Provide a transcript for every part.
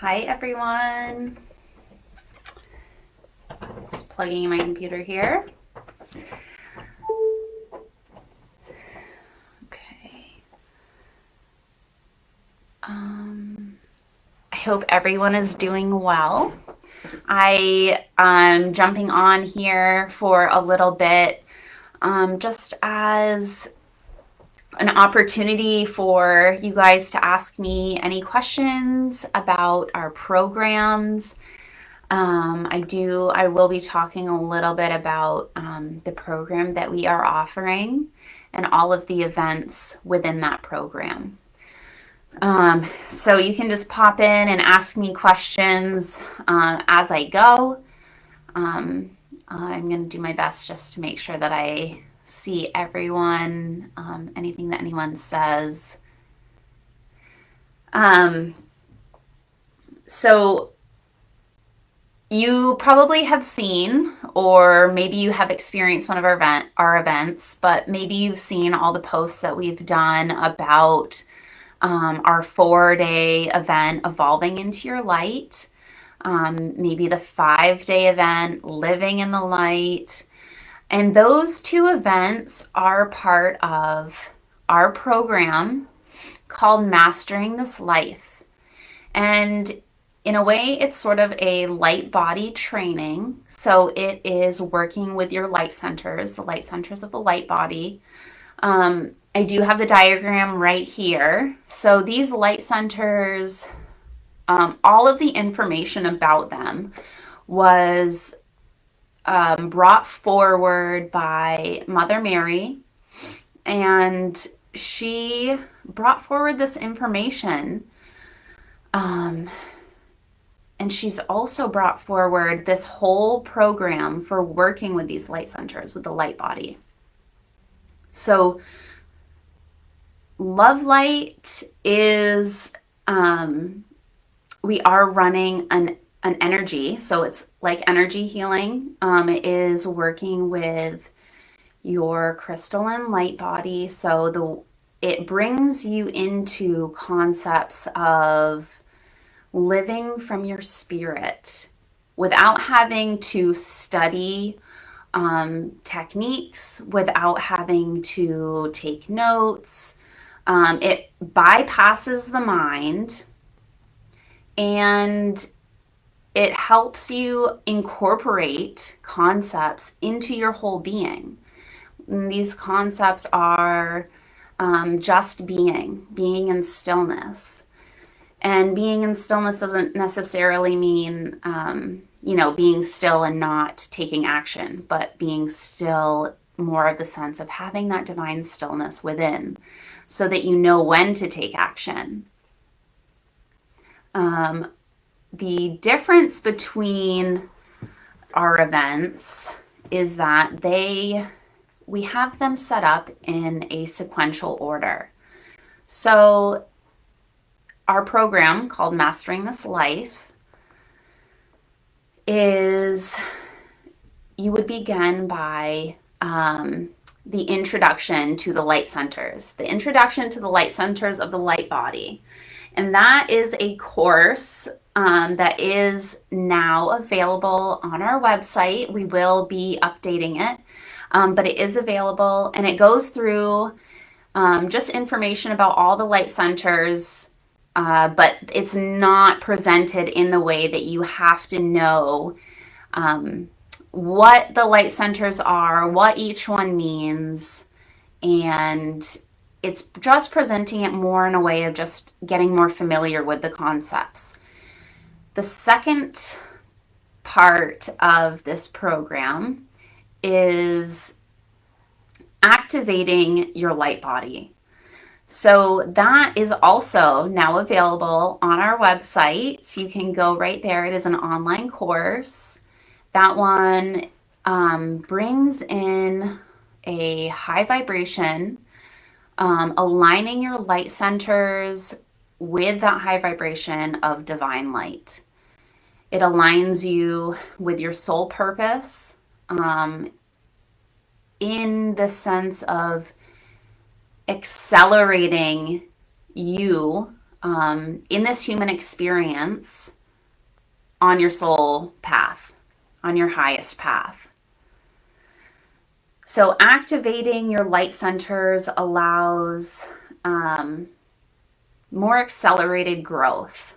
Hi everyone. Just plugging in my computer here. Okay. I hope everyone is doing well. I am jumping on here for a little bit, just as an opportunity for you guys to ask me any questions about our programs. I will be talking a little bit about the program that we are offering and all of the events within that program. So you can just pop in and ask me questions as I go. I'm going to do my best just to make sure that I see everyone, anything that anyone says. Um, so you probably have seen, or maybe you have experienced one of our events, but maybe you've seen all the posts that we've done about our 4-day event, Evolving into Your Light. Maybe the 5-day event, Living in the Light. And those two events are part of our program called Mastering This Life. And in a way, it's sort of a light body training. So it is working with your light centers, the light centers of the light body. I do have the diagram right here. So these light centers, all of the information about them was brought forward by Mother Mary, and she brought forward this information. And she's also brought forward this whole program for working with these light centers, with the light body. So LoveLight is, we are running an energy, so it's like energy healing. It is working with your crystalline light body. So it brings you into concepts of living from your spirit without having to study techniques, without having to take notes. It bypasses the mind, and it helps you incorporate concepts into your whole being. And these concepts are just being in stillness. And being in stillness doesn't necessarily mean, being still and not taking action, but being still more of the sense of having that divine stillness within so that you know when to take action. The difference between our events is that we have them set up in a sequential order. So our program called Mastering This Life is, you would begin by the introduction to the light centers, the introduction to the light centers of the light body. And that is a course that is now available on our website. We will be updating it, but it is available, and it goes through just information about all the light centers, but it's not presented in the way that you have to know what the light centers are, what each one means, and it's just presenting it more in a way of just getting more familiar with the concepts. The second part of this program is activating your light body. So that is also now available on our website. So you can go right there. It is an online course. That one brings in a high vibration, aligning your light centers with that high vibration of divine light. It aligns you with your soul purpose, in the sense of accelerating you in this human experience on your soul path, on your highest path. So activating your light centers allows more accelerated growth.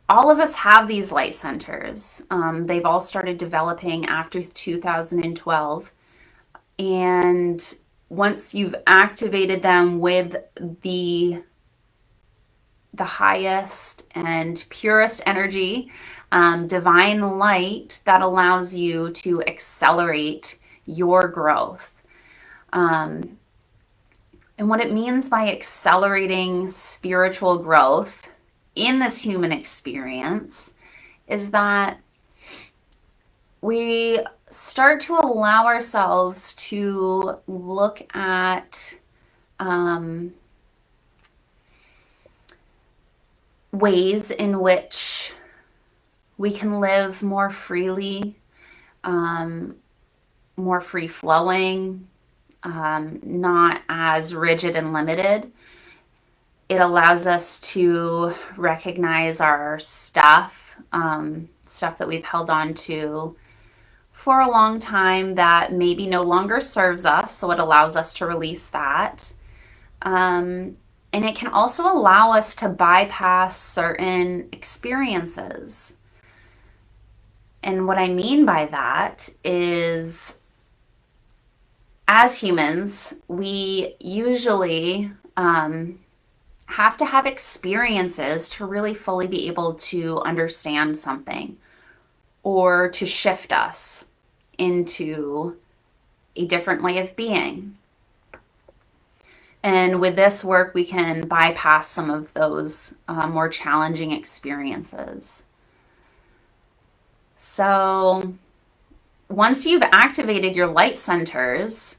All of us have these light centers. They've all started developing after 2012. And once you've activated them with the highest and purest energy, divine light, that allows you to accelerate your growth. And what it means by accelerating spiritual growth in this human experience is that we start to allow ourselves to look at ways in which we can live more freely, more free-flowing, not as rigid and limited. It allows us to recognize our stuff that we've held on to for a long time that maybe no longer serves us, so it allows us to release that. And it can also allow us to bypass certain experiences. And what I mean by that is, as humans, we usually have to have experiences to really fully be able to understand something or to shift us into a different way of being. And with this work, we can bypass some of those more challenging experiences. So once you've activated your light centers,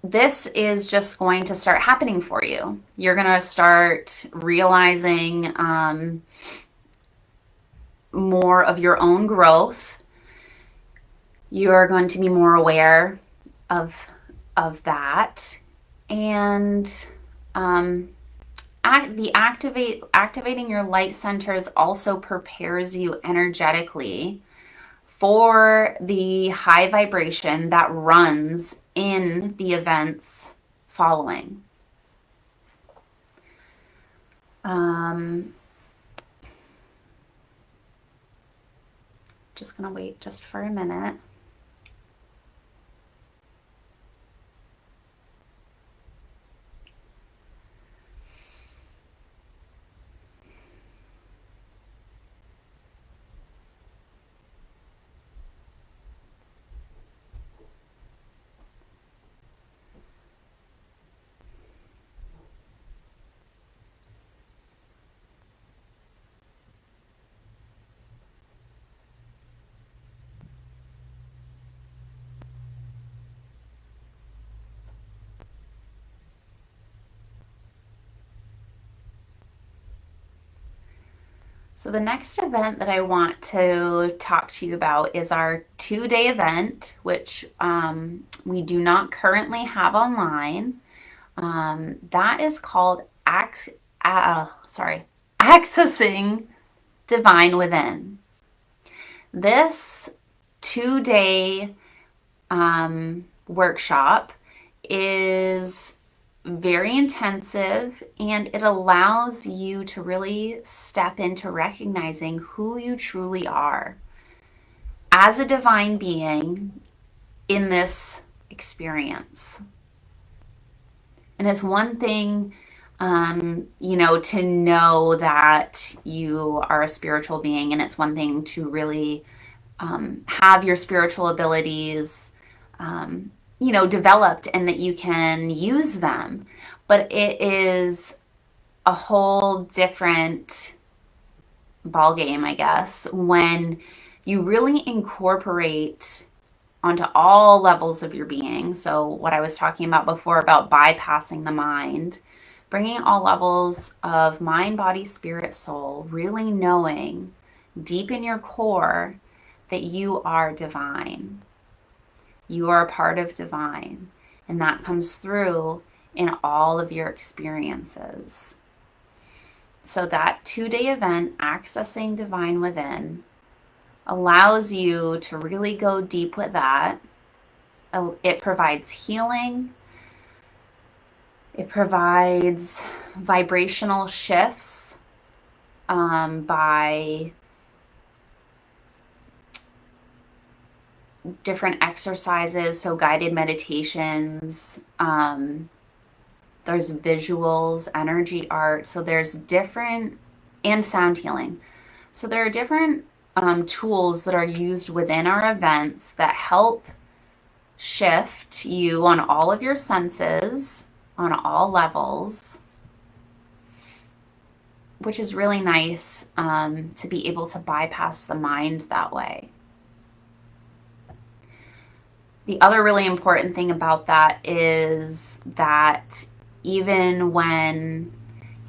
this is just going to start happening for you. You're going to start realizing more of your own growth. You're going to be more aware of that. And activating your light centers also prepares you energetically for the high vibration that runs in the events following. Just going to wait just for a minute. So the next event that I want to talk to you about is our 2-day event, which we do not currently have online. That is called Accessing Divine Within. This 2-day workshop is very intensive, and it allows you to really step into recognizing who you truly are as a divine being in this experience. And it's one thing, to know that you are a spiritual being, and it's one thing to really have your spiritual abilities developed and that you can use them. But it is a whole different ballgame, I guess, when you really incorporate onto all levels of your being. So what I was talking about before about bypassing the mind, bringing all levels of mind, body, spirit, soul, really knowing deep in your core that you are divine. You are a part of divine, and that comes through in all of your experiences. So that 2-day event, Accessing Divine Within, allows you to really go deep with that. It provides healing. It provides vibrational shifts by different exercises, so guided meditations. There's visuals, energy art. So there's different, and sound healing. So there are different tools that are used within our events that help shift you on all of your senses, on all levels, which is really nice to be able to bypass the mind that way. The other really important thing about that is that even when,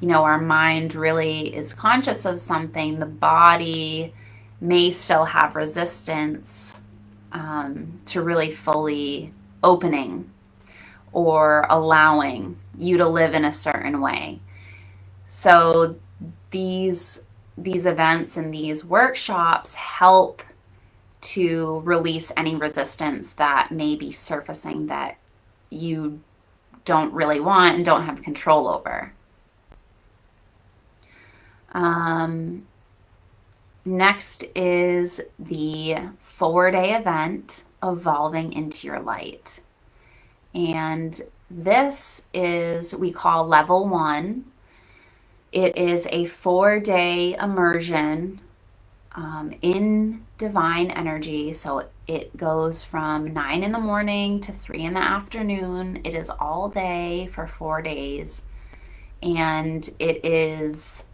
you know, our mind really is conscious of something, the body may still have resistance to really fully opening or allowing you to live in a certain way. So these events and these workshops help to release any resistance that may be surfacing that you don't really want and don't have control over. Next is the 4-day event, Evolving into Your Light. And this is, we call level 1. It is a 4-day immersion in divine energy. So it goes from 9 in the morning to 3 in the afternoon. It is all day for 4 days. And it is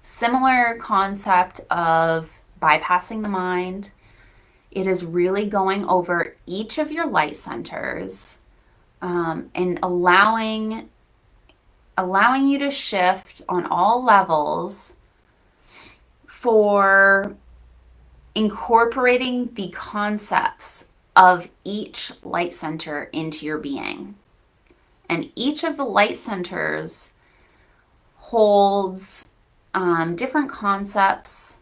similar concept of bypassing the mind. It is really going over each of your light centers and allowing you to shift on all levels for incorporating the concepts of each light center into your being. And each of the light centers holds different concepts.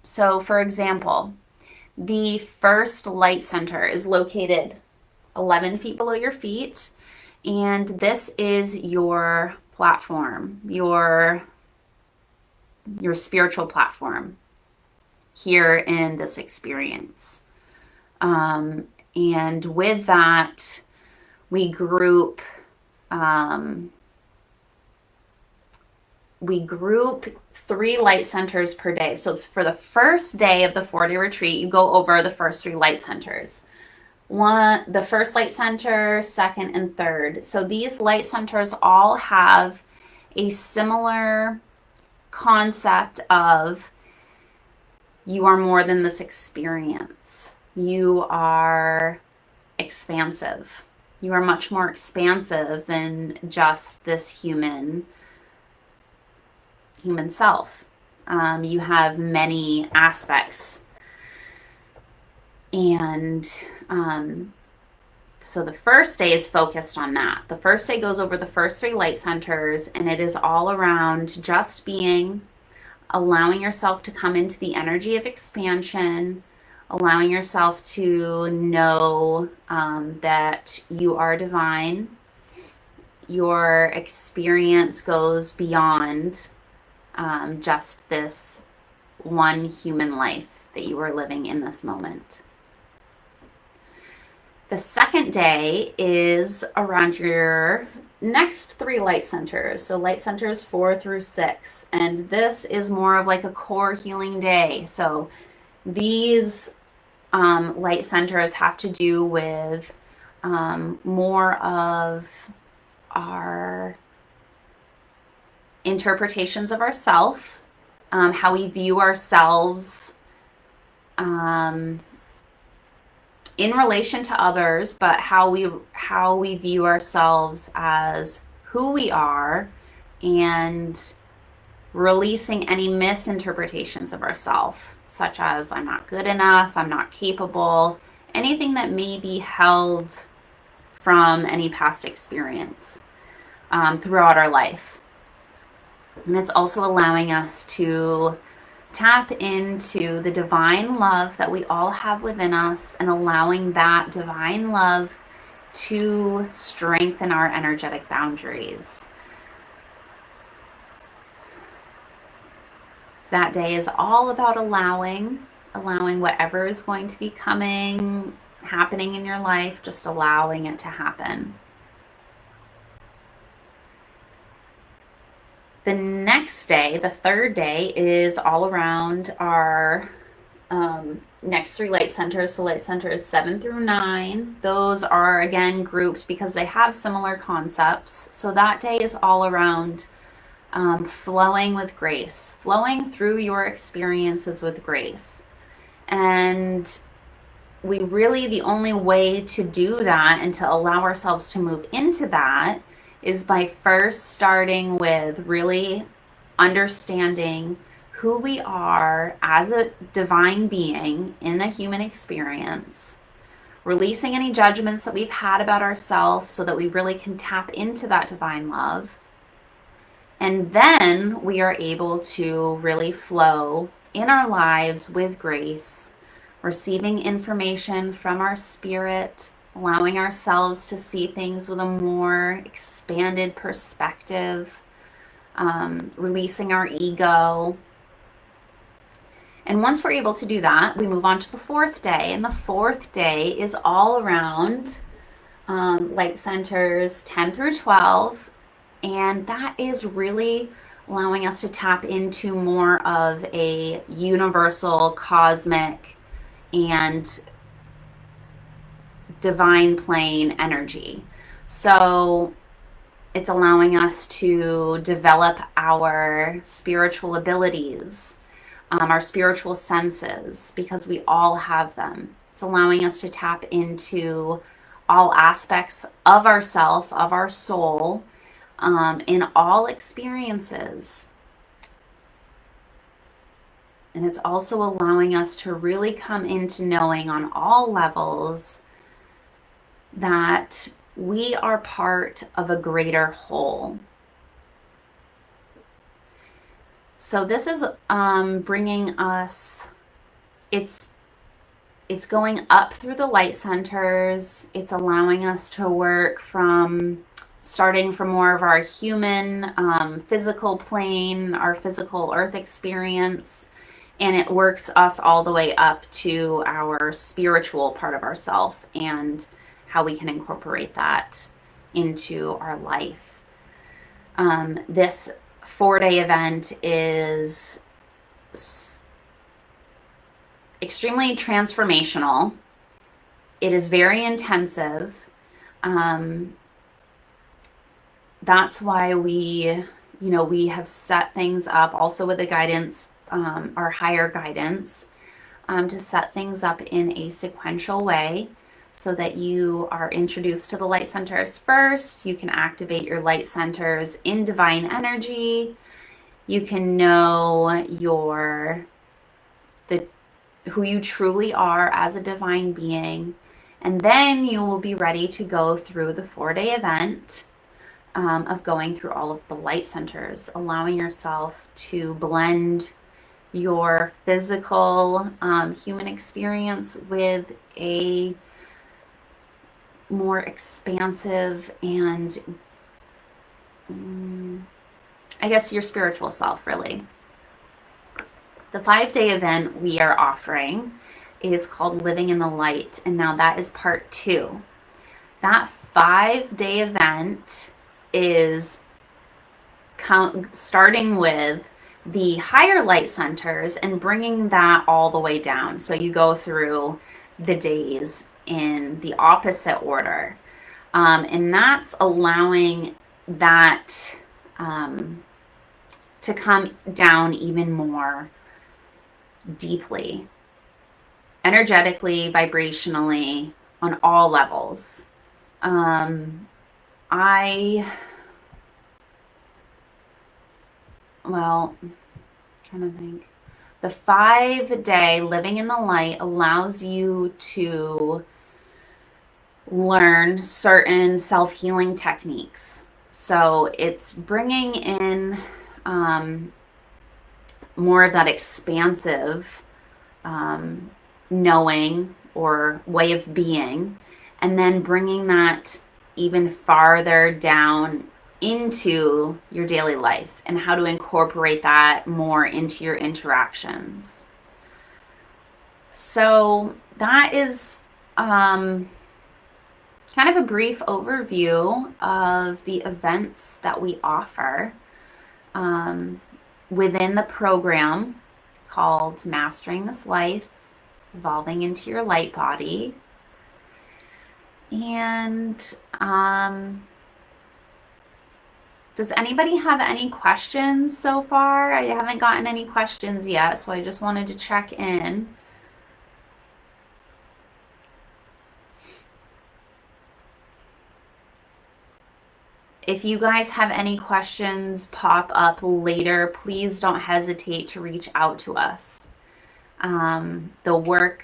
So, for example, the first light center is located 11 feet below your feet. And this is your platform, your spiritual platform here in this experience. And with that, we group 3 light centers per day. So for the first day of the 4-day retreat, you go over the first 3 light centers. The first light center, second, and third. So these light centers all have a similar concept of you are more than this experience. You are expansive. You are much more expansive than just this human self. You have many aspects. And so the first day is focused on that. The first day goes over the first 3 light centers, and it is all around just being, allowing yourself to come into the energy of expansion, allowing yourself to know that you are divine. Your experience goes beyond just this one human life that you are living in this moment. The second day is around your next 3 light centers. So light centers 4 through 6. And this is more of like a core healing day. So these light centers have to do with more of our interpretations of ourself, how we view ourselves in relation to others, but how we view ourselves as who we are, and releasing any misinterpretations of ourselves, such as I'm not good enough, I'm not capable, anything that may be held from any past experience. throughout our life. And it's also allowing us to tap into the divine love that we all have within us and allowing that divine love to strengthen our energetic boundaries. That day is all about allowing whatever is going to be happening in your life, just allowing it to happen. The next day, the third day, is all around our next 3 light centers. So light centers 7 through 9. Those are, again, grouped because they have similar concepts. So that day is all around flowing with grace, flowing through your experiences with grace. And the only way to do that and to allow ourselves to move into that is by first starting with really understanding who we are as a divine being in a human experience, releasing any judgments that we've had about ourselves so that we really can tap into that divine love. And then we are able to really flow in our lives with grace, receiving information from our spirit, allowing ourselves to see things with a more expanded perspective, releasing our ego. And once we're able to do that, we move on to the 4th day. And the 4th day is all around light centers 10 through 12. And that is really allowing us to tap into more of a universal, cosmic, and divine plane energy. So it's allowing us to develop our spiritual abilities, our spiritual senses, because we all have them. It's allowing us to tap into all aspects of ourself, of our soul, in all experiences. And it's also allowing us to really come into knowing on all levels that we are part of a greater whole. So this is bringing us, it's going up through the light centers. It's allowing us to work starting from more of our human physical plane, our physical earth experience, and it works us all the way up to our spiritual part of ourself and how we can incorporate that into our life. This 4-day event is extremely transformational. It is very intensive. That's why we have set things up also with the guidance, our higher guidance, to set things up in a sequential way so that you are introduced to the light centers first. You can activate your light centers in divine energy. You can know who you truly are as a divine being. And then you will be ready to go through the 4-day event of going through all of the light centers, allowing yourself to blend your physical human experience with a more expansive and I guess your spiritual self, really. The 5-day event we are offering is called Living in the Light, and now that is part 2. That 5-day event is starting with the higher light centers and bringing that all the way down. So you go through the days in the opposite order. And that's allowing that to come down even more deeply, energetically, vibrationally, on all levels. I'm trying to think. The 5-day Living in the Light allows you to learn certain self-healing techniques. So it's bringing in more of that expansive knowing or way of being, and then bringing that even farther down into your daily life and how to incorporate that more into your interactions. So that is kind of a brief overview of the events that we offer within the program called Mastering This Life, Evolving into Your Light Body. And does anybody have any questions so far? I haven't gotten any questions yet, so I just wanted to check in. If you guys have any questions pop up later, please don't hesitate to reach out to us. The work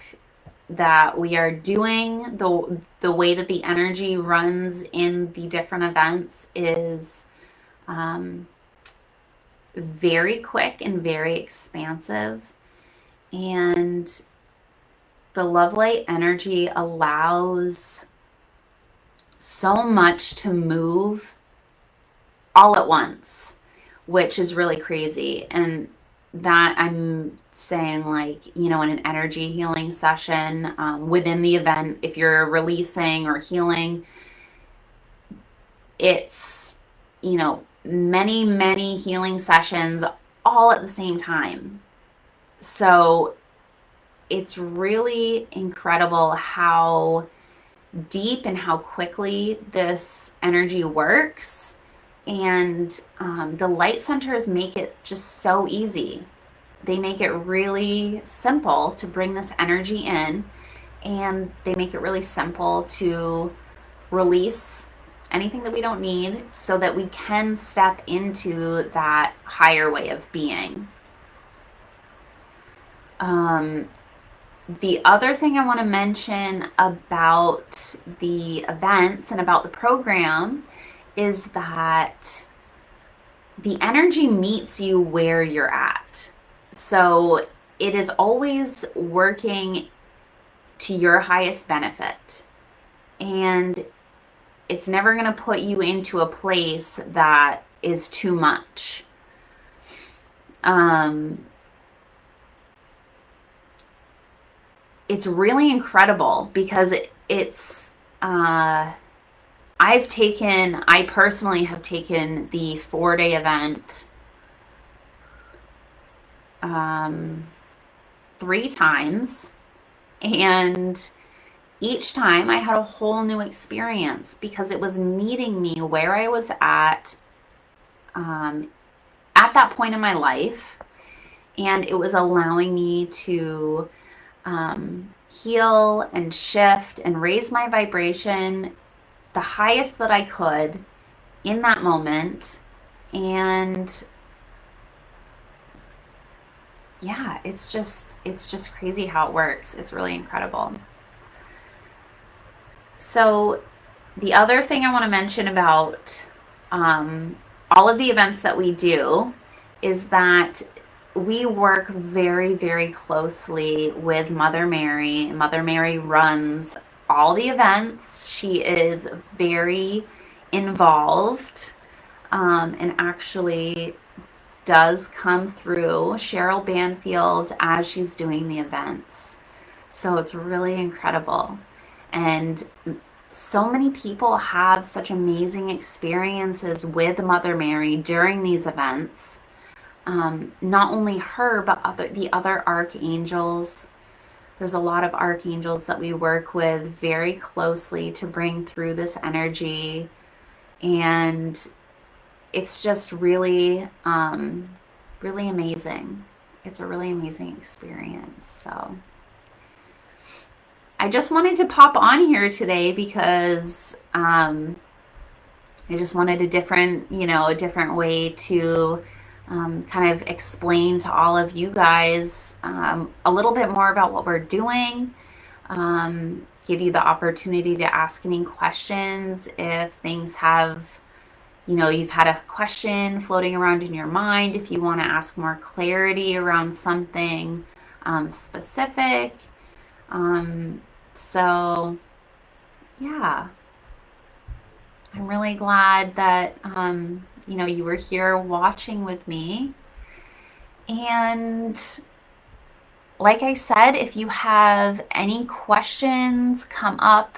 that we are doing, the way that the energy runs in the different events is very quick and very expansive. And the LoveLight energy allows so much to move all at once, which is really crazy. And that I'm saying, like, in an energy healing session within the event, if you're releasing or healing, it's, many, many healing sessions all at the same time. So it's really incredible how deep and how quickly this energy works. And the light centers make it just so easy. They make it really simple to bring this energy in, and they make it really simple to release anything that we don't need so that we can step into that higher way of being. The other thing I want to mention about the events and about the program is that the energy meets you where you're at. So it is always working to your highest benefit. And it's never going to put you into a place that is too much. It's really incredible because I personally have taken the 4-day event 3 times, and each time I had a whole new experience because it was meeting me where I was at that point in my life, and it was allowing me to heal and shift and raise my vibration the highest that I could in that moment. And yeah, it's just crazy how it works. It's really incredible. So the other thing I want to mention about all of the events that we do is that we work very, very closely with Mother Mary. Mother Mary runs all the events. She is very involved and actually does come through Cheryl Banfield as she's doing the events. So it's really incredible. And so many people have such amazing experiences with Mother Mary during these events. Not only her, but the other archangels. There's a lot of archangels that we work with very closely to bring through this energy. And it's just really, really amazing. It's a really amazing experience. So I just wanted to pop on here today because I just wanted a different way to kind of explain to all of you guys a little bit more about what we're doing, give you the opportunity to ask any questions if things have you've had a question floating around in your mind, if you want to ask more clarity around something specific. Um, so, yeah, I'm really glad that, you were here watching with me. And like I said, if you have any questions come up,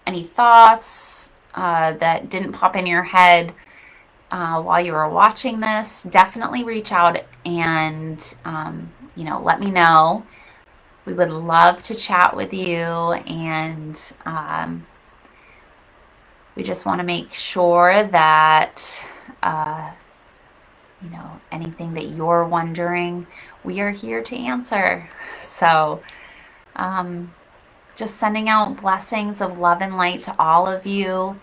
any thoughts that didn't pop in your head while you were watching this, definitely reach out and, let me know. We would love to chat with you, and we just want to make sure that, uh, anything that you're wondering, we are here to answer. So, um, just sending out blessings of love and light to all of you.